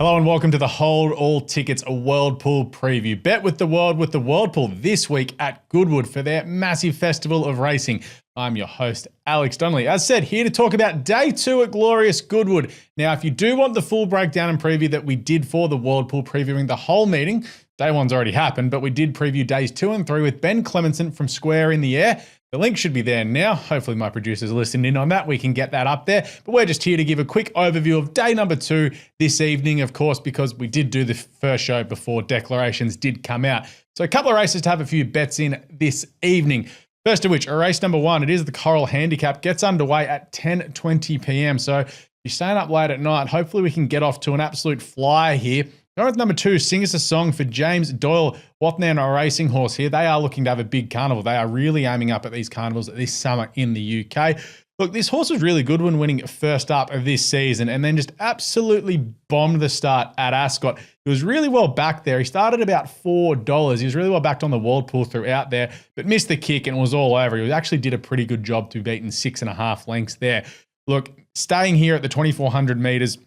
Hello and welcome to the Hold All Tickets World Pool preview. Bet with the World Pool this week at Goodwood for their massive festival of racing. I'm your host, Alex Donnelly. As said, here to talk about day 2 at Glorious Goodwood. Now, if you do want the full breakdown and preview that we did for the World Pool, previewing the whole meeting, day 1's already happened, but we did preview days 2 and 3 with Ben Clemenson from Square in the Air. The link should be there now. Hopefully my producers are listening in on that. We can get that up there. But we're just here to give a quick overview of day number 2 this evening, of course, because we did do the first show before declarations did come out. So a couple of races to have a few bets in this evening. First of which, race number 1, it is the Coral Handicap, gets underway at 10:20 p.m. So if you're staying up late at night, hopefully we can get off to an absolute flyer here. Going with number 2, Sing Us a Song for James Doyle, Watnan, a racing horse here. They are looking to have a big carnival. They are really aiming up at these carnivals this summer in the UK. Look, this horse was really good when winning first up of this season and then just absolutely bombed the start at Ascot. He was really well backed there. He started about $4. He was really well backed on the World Pool throughout there, but missed the kick and was all over. He actually did a pretty good job to beating 6.5 lengths there. Look, staying here at the 2,400 metres,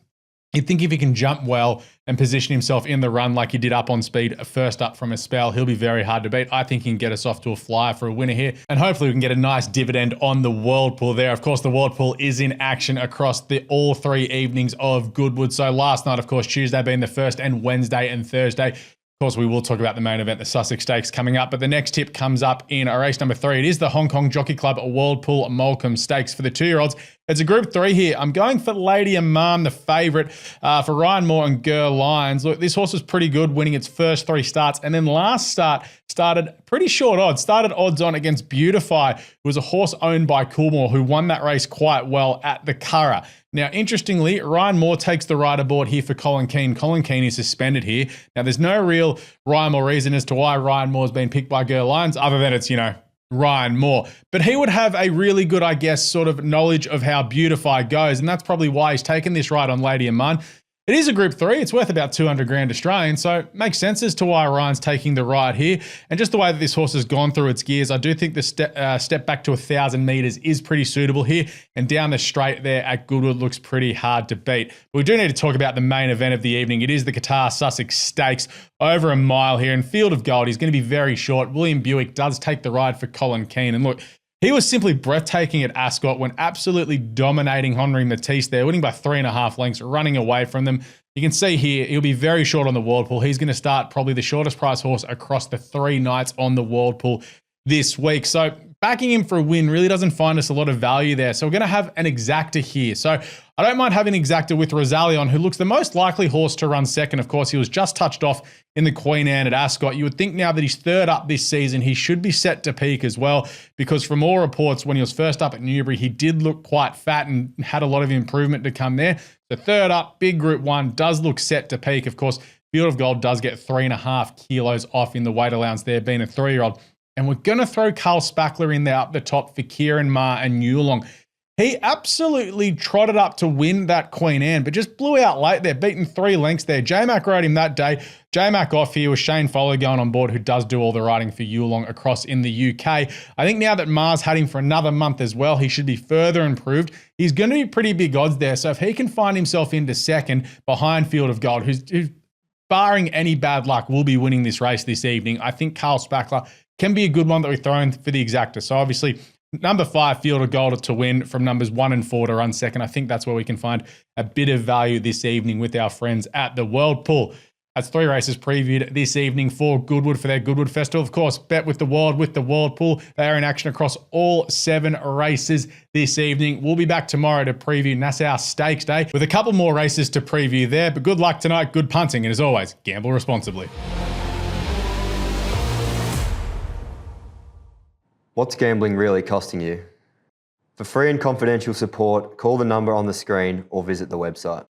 you'd think if he can jump well and position himself in the run like he did up on speed first up from a spell, he'll be very hard to beat. I think he can get us off to a flyer for a winner here, and hopefully we can get a nice dividend on the World Pool there. Of course, the World Pool is in action across all 3 evenings of Goodwood. So last night, of course, Tuesday being the first, and Wednesday and Thursday. Of course, we will talk about the main event, the Sussex Stakes, coming up. But the next tip comes up in race number 3. It is the Hong Kong Jockey Club World Pool Molecomb Stakes for the 2-year-olds. It's a Group 3 here. I'm going for Lady Imam, the favourite, for Ryan Moore and Ger Lyons. Look, this horse was pretty good, winning its first 3 starts. And then last start started pretty short odds. Started odds on against Beautify, who was a horse owned by Coolmore, who won that race quite well at the Curragh. Now, interestingly, Ryan Moore takes the rider board here for Colin Keane. Colin Keane is suspended here. Now, there's no real rhyme or reason as to why Ryan Moore's been picked by Ger Lyons, other than it's, Ryan Moore. But he would have a really good, I guess, sort of knowledge of how Beautify goes, and that's probably why he's taken this ride on Lady Imam. It is a Group 3. It's worth about 200 grand Australian, so it makes sense as to why Ryan's taking the ride here. And just the way that this horse has gone through its gears, I do think the step back to 1,000 metres is pretty suitable here. And down the straight there at Goodwood looks pretty hard to beat. But we do need to talk about the main event of the evening. It is the Qatar Sussex Stakes, over a mile here in Field of Gold. He's going to be very short. William Buick does take the ride for Colin Keane. And look, he was simply breathtaking at Ascot when absolutely dominating Henri Matisse there, winning by 3.5 lengths, running away from them. You can see here, he'll be very short on the World Pool. He's going to start probably the shortest price horse across the 3 nights on the World Pool this week. So backing him for a win really doesn't find us a lot of value there. So we're going to have an exacta here. So I don't mind having an exacta with Rosalion, who looks the most likely horse to run second. Of course, he was just touched off in the Queen Anne at Ascot. You would think now that he's 3rd up this season, he should be set to peak as well, because from all reports, when he was first up at Newbury, he did look quite fat and had a lot of improvement to come there. So 3rd up, big Group 1, does look set to peak. Of course, Field of Gold does get 3.5 kilos off in the weight allowance there, being a 3-year-old. And we're going to throw Carl Spackler in there up the top for Kieran Ma and Yulong. He absolutely trotted up to win that Queen Anne, but just blew out late there, beaten 3 lengths there. J-Mac rode him that day. J-Mac off here with Shane Follow going on board, who does do all the riding for Yulong across in the UK. I think now that Ma's had him for another month as well, he should be further improved. He's going to be pretty big odds there. So if he can find himself into second behind Field of Gold, who's barring any bad luck, will be winning this race this evening, I think Carl Spackler can be a good one that we throw in for the exacta. So obviously, number 5, Field of Gold to win from numbers 1 and 4 to run second. I think that's where we can find a bit of value this evening with our friends at the World Pool. That's 3 races previewed this evening for Goodwood for their Goodwood Festival. Of course, bet with the World Pool. They are in action across all 7 races this evening. We'll be back tomorrow to preview Nassau Stakes Day with a couple more races to preview there. But good luck tonight, good punting, and as always, gamble responsibly. What's gambling really costing you? For free and confidential support, call the number on the screen or visit the website.